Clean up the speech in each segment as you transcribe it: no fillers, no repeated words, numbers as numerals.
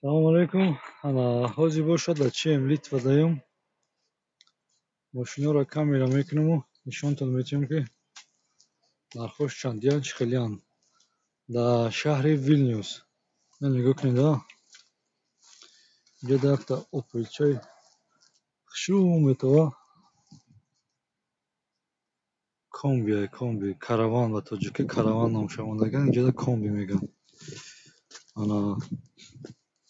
Салом алейкум. Ҳозир бошад дар чӣ Литва даём мошинаро камера мекунаму нишонтон метиҳам ки нархош чандиян чӣ хелиян. Дар шаҳри Вилнюс нигоҳ кунед инҷо дафта опелчаи хушрӯ метава комби караван ба тоҷикӣ караван номуша мондагаан инҷода комби мегӯянд.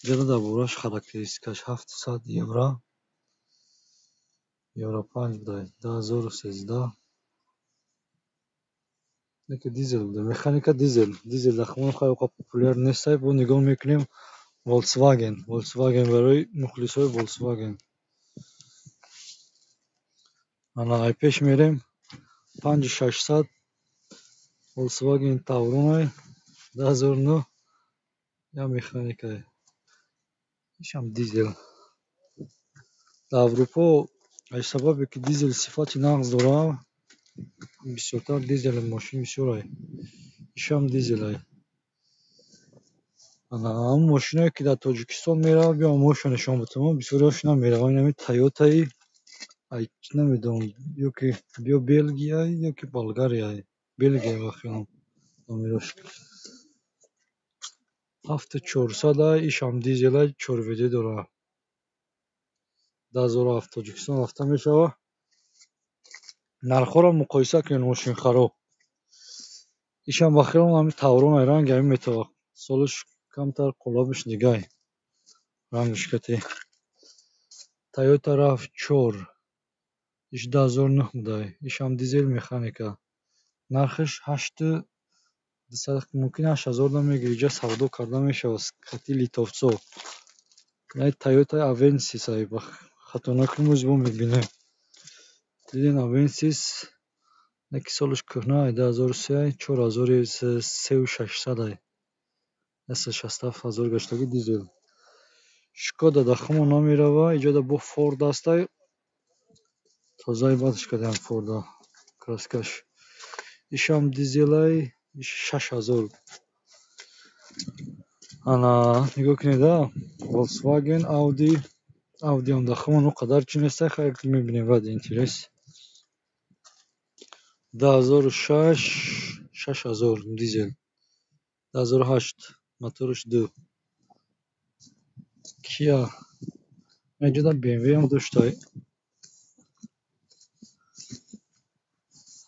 инҷода дар борааш характеристикаш 700 евро 5 будай 2013 яке дизел буда механика дизел дар хумон хеле популяр нестай. бо нигоҳ мекунем Volkswagen барои мухлисои Volkswagen. ай пеш мерем 5600 Volkswagen Tauron 2009 я механикае ишам дизел. дар Аврупо аз сабабе ки дизел сифати нағз дорад бисёртар дизели мошин бисёрай ишам дизелай. ҳамун мошиное ки дар Тоҷикистон меравад биём моҳушро нишон битавонам бисёриаш намеравад. ин ҳамин Toyota-и намедонам ёки биё Белгияи ёки Болгарияи Белгия ба хиёнам номерош 7400 ишам дизелай 4 веде дорад 2007 Тоҷикистон рафта мешавад. нархҳоро муқоиса кунед мошинхаро. ишам ба хиёлам ҳамин Tauron ранги ҳамин метавад солиш камтар қолабиш дигай рангиш кати Toyota RAV4 иш 2009 будай ишам дизел механика нархиш 8200 мумкин 8000 намегирад иҷа савдо карда мешавад кати литовцо. Toyota Avensis ба хато накунем рӯзи бо мебинем. дидем Avensis яки солиш кӯҳна 2003 4600 167000 гаштаги дизел. Шкода дар хумон намеравад иҷода бо Ford астай тоза ибадаш кардем Ford-а краскаш ишам дизелай 6000. нигоҳ кунед Volkswagen Audi ҳам дар хумон он қадар чӣ нестай хеле мебинем ради интерес 2006 6000 дизел 2008 моториш 2 Kia инҷода BMW ҳам доштай.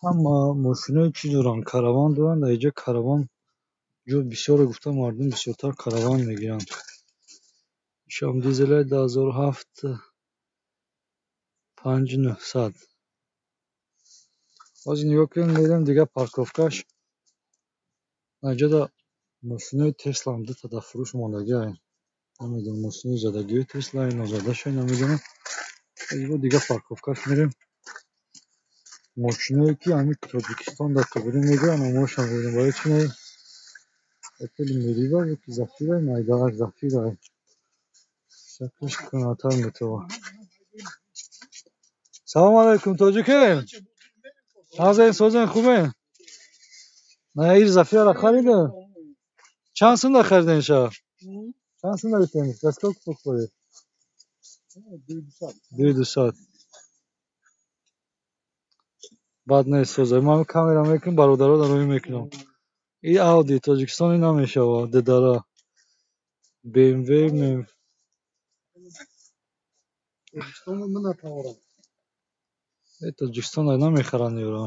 ҳама мошинаи чӣ доранд караван доранд. дар инҷа караван ҷо бисёре гуфта мардум бисёртар караван мегиранд. ишам дизелай 2007 5900. ҳозир нигоҳ кунем мерем дигар парковкаш. инҷода мошинаи Tesla ҳам дута дар фурӯш мондагиаст. намедонам мошини задагиҳои Tesla нозадашай намедонам. бо дигар парковкаш мерем. мошиное ки ҳамин Тоҷикистон дар Тӯбарин мегӯянд намоишам мебинем. барои чӣ Opel Meriva ёки Zafira майдалак Zafira шаклиш кӯҳнатар метавад. салом алейкум тоҷикем назен созен хубен ир Zafirаро харидем чанд сумда харидем ша чанд сумда гуфтем за сколько покупали 2200 бад нест созай ман камера мекунам бародаро дарои мекунам. ин Audi Тоҷикистони намешавад дедара BMW Тоҷикистон намехаранд ёро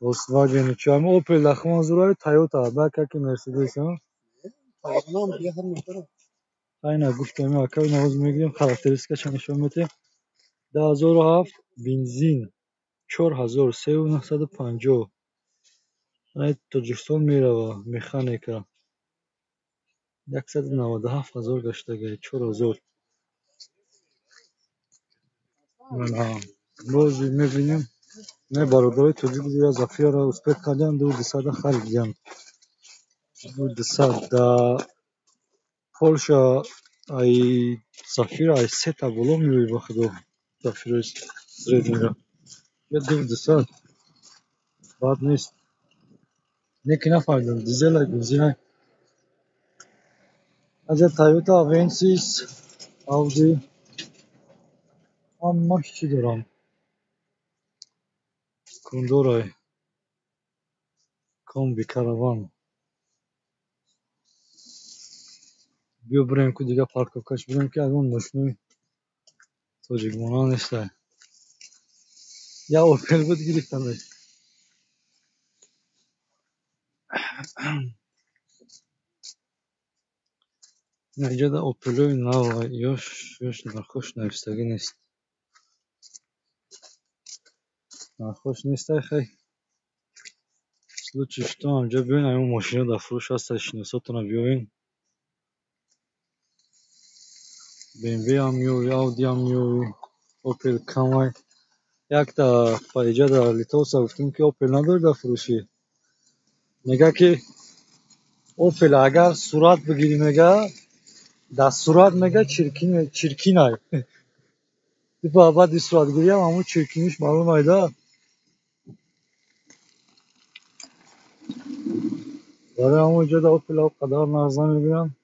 Volkswagen чӣ ҳамин Opel дар хумон зурай Toyota баки Mercedes айна гуфтем акай навоз мегирем характеристикаша нишон метиҳем 2007 бензин 4950 Тоҷикистон меравад механика 197000 гаштаги 4000. бози мебинем бародарои тоҷик буда Zafiraро успех кардем 2200 харидем 2200 дар Полша ай Zafira ай сета боло меёрад ба худо Zafiraи средниро 2200 бад нест. неки нафаҳмидам дизелай бензинай اگه تایوتا اونسیس اودی همش چی دارم کندورای کامبی کاروان بیا بریم که دیگه پارکوکاش بریم که اون ماشینی توجیگمانان نیسته یا اوپل بود گرفتمش نه اینجا ده اوپلوی نو یاش نخوش نوشتگی نیست نخوش نیسته خیلی случай что اینجا بیاین همون ماشینا در فروش هست شناساتون بیاین BMW هم میوی اودی هم میوی اوپل کامای یک تا پایجا در لیتوسا گفتیم که اوپل نداره در فروشی میگه که اوپل اگر صورت بگیری میگه در صورت میگه چرکینای دیپا بعد صورت گیری هم همون چرکینیش معلوم ایده برای همونجا در اوپل ها قدر نرزه میبینم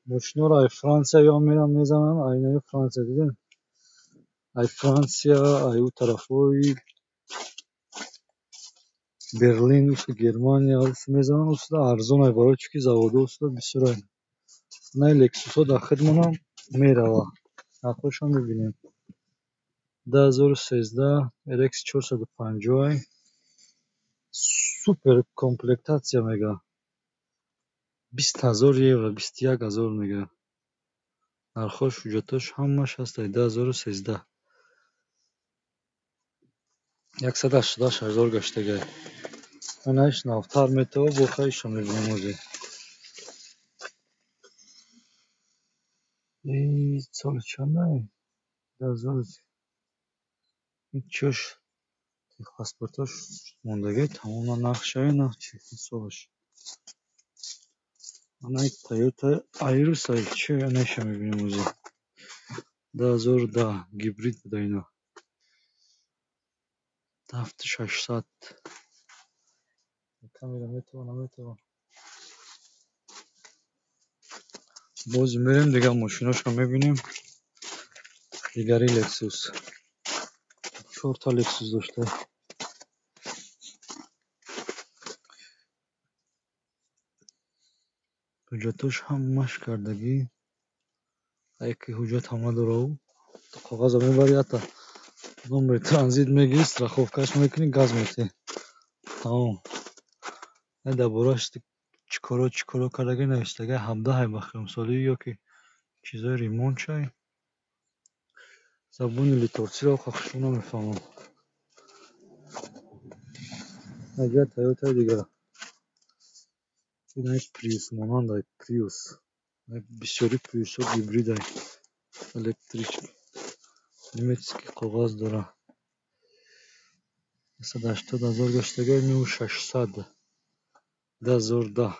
ماشینا را ای فرانسیا یا میرم میزنن اینه فرانسیا دیدین ای فرانسیا ای او طرفوی برلین اوست گرمانیا اوست میزنن اوست ارزون ای برای چکی زواده اوست بسیار نه لکسوس ها در خدمون هم میروه نقاش هم ببینیم 2013 RX 450 سوپر комплектация میگه 20000 евро 21000 میگه نرخاش حجتاش همش هست 2013 188000 گشتگی اینش نوتر میتو با خیش میبینیم اوزی ای سال چنده 2000 این چوش پاسپورتاش موندگی تمام نقشه نه چی حسابش انا تویوتا ایروس ای چه نشه میبینیم اوزی 2010 گیبرید بوده اینا 7600 کامیرا میتونم باز میریم دیگه ماشیناش رو میبینیم دیگری لکسوس 4 تا لکسوس داشته حجتاش همش کردگی یکی حجت همه داره او کاغذ رو میبری حتی نمبر ترانزیت میگیری страховкаш میکنی گاز میتی تمام نه درباره‌اش چیکارا کردگی نوشتگی 17 بخرم سالی یا که چیزای ریمونت شای زبون لیتورسی رو خودشون نمیفهمم اگر تویوتا دیگه این پریوس مانند پریوس بسیاری پریوس ها گیبرید های الکتریک نیمецکی کاغذ داره 180000 گشتگی میو 600 2010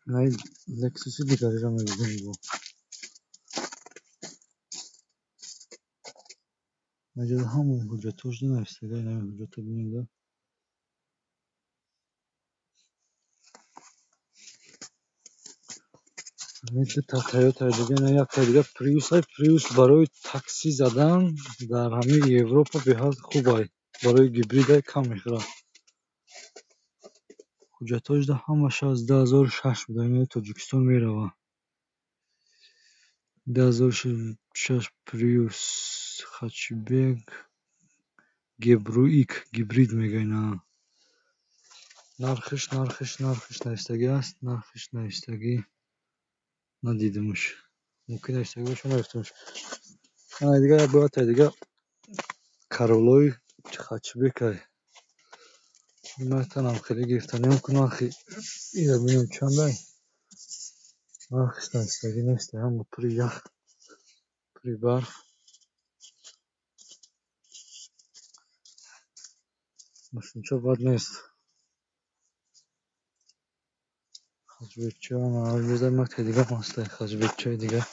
نه لکسوسی دیگری را میبینیم با مجال همون حجتاش نوشتگی نمی حجتا بینیده مثل تویوتا دیگه نه یک تا دیگه پریوس های پریوس برای تاکسی زدن در همه اروپا به حال خوب های برای گیبرید های کم میخوره حجتاش ده همش از 2006 بوده این تاجیکستان میروه 2006 پریوس хачбек گبرویک گیبرید میگه اینا نرخش نوشتگی است نرخش نوشتگی ندیدمش ممکن نوشتگی باشه نرفتمش دیگه باید دیگه کارولوی хачбек من خیلی گرفتن نمیکنم خیلی اینو ببینم چنده نرخش نوشتگی نیست هم پری یخ پری برف ماشینچه بد نیست хачбекче هم یه مقطع دیگه هسته хачбекче دیگه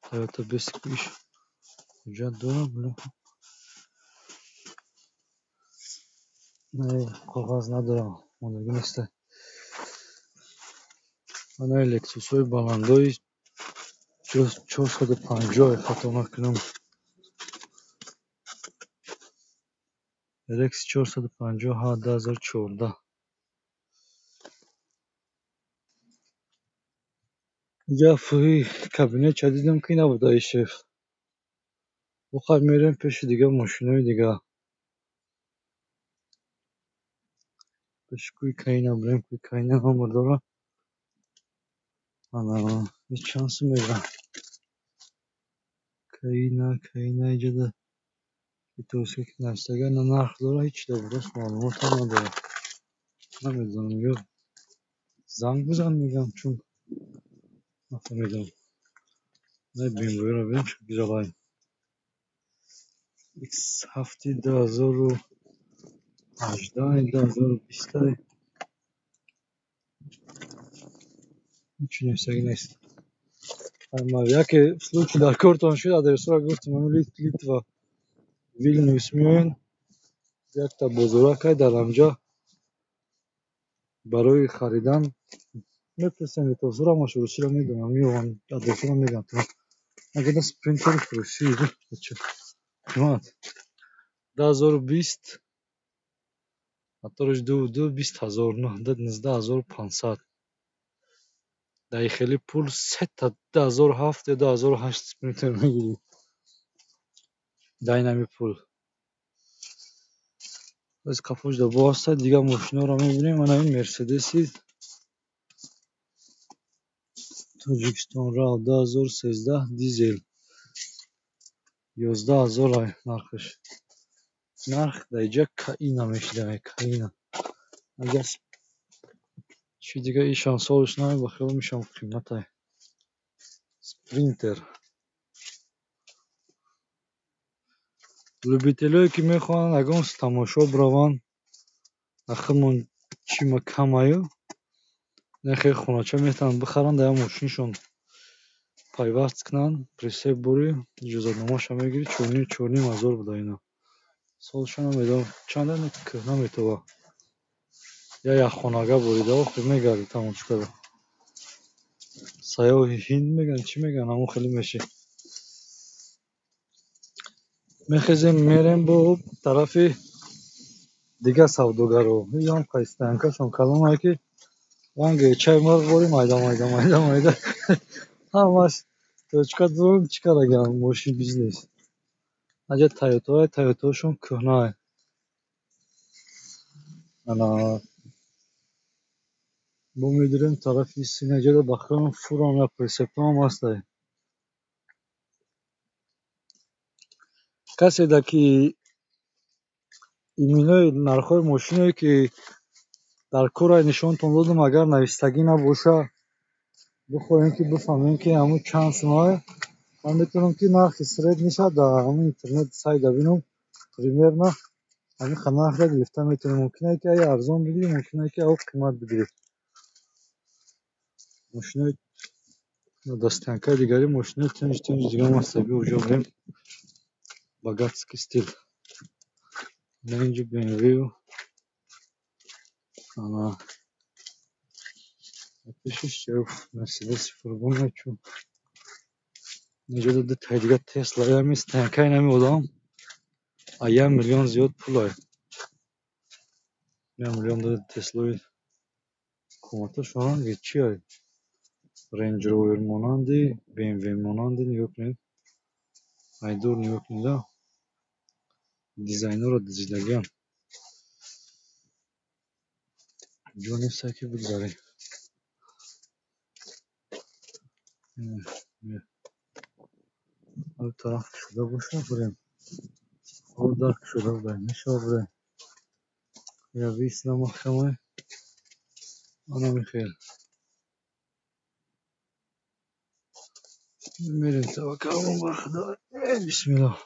تویوتا بیست پیش حجت دارم نه کاغذ ندارم موندگی نیسته من لکسوس های بلندای 450 خطا نکنم. LX 450 2014. اینجا فوی کابینه جدیدم که نبود ای شیف. بخواه میریم پیش دیگه ماشینای دیگه. پیش کوی کاینا بریم کوی کاینا هم داره. انا هیچ شانسی میگم. کاینا اینجا ده. توصیه که نستگه نه نرخ داره هیچ درست معلومات هم نداره. نمیدونم یا زنگ بزن میگم چون نفهمیدم. نه بیم روی رو بیم چون گیرالای. X هفته 2018 2020 هیچ نستگه نیست. اما яке случай дар кортон шуд адресро гуфтам ҳамин Литва Вильнюс меоян якта бозоракай дар анҷа барои харидан мепурсем метавзурамаш русиро медонам меован адресро мегӯям агада принтери фурӯшӣ қимат 2020 моториш 220,000 даи хели пул сета 2007 ё 2008 принтер мегирӣ даи нами пул аз кафошда боаста дига мошиноро мебинем. Ана ин мерседеси Тоҷикистон рав 2013 дизел 11000 нархш. нарх даиҷа каина мешидам каина. Агар чи дига ишан солиш намебахел мешам қиматай. Спринтер. Любителое ки мехоҳанд ягон тамошо бираванд ахмон чима камаю нахе хонача метавонанд бихаранд дар мошиншон пайваст кунанд присеб бори иҷозатномаша мегирӣ 4500 буда ина солша намедонам чанда кӯҳна метова я якхонага борида охир мегарди тамошкара саёҳи ҳинд меган чӣ меган ҳамон хеле меши мехезем мерем бо тарафи дига савдогаро ям қайстанкашон калонае ки ванге чай марғ бори майда ҳамаш точка дурум чӣ карагам мошин бизнес аҷа тойотаошон кӯҳнае ана мо медирем тарафи синаҷада бахрам фурам я присептам ҳастай каседа ки иминои нархҳои мошиное ки дар курай нишонтон додам агар навистагӣ набоша бихоҳем ки бифаҳмем ки ҳамун чанд сумае ман метавонам ки нархи средниша дар ҳамин интернет сайда бинам примерно ҳамин нархро гирифта метавонем мумкин ки ай арзон бигирӣ мумкин ки ав қимат бигирӣ мошинои дастянкаи дигари мошинои тинҷ дигам ҳастай биё оҷо бурем богатский стил инҷо бмв ана пешиш мерседеси фургоне чун инҷо датай дига тесла ями стянкаи нами одам а 1 миллион зиёд пулай 1 миллион дод теслои қиматашон ранги чиай Range Rover монанди BMW монанди нигоҳ кунед айдор нигоҳ кунед дизайнро дизидагиам ҷо нестай ки бигзарем ҳар тараф шуда боша бурем ҳол дарк шуда будай мешава бурем я висна маҳкамай ана михел мерем таваккалон бар худо бисмиллоҳ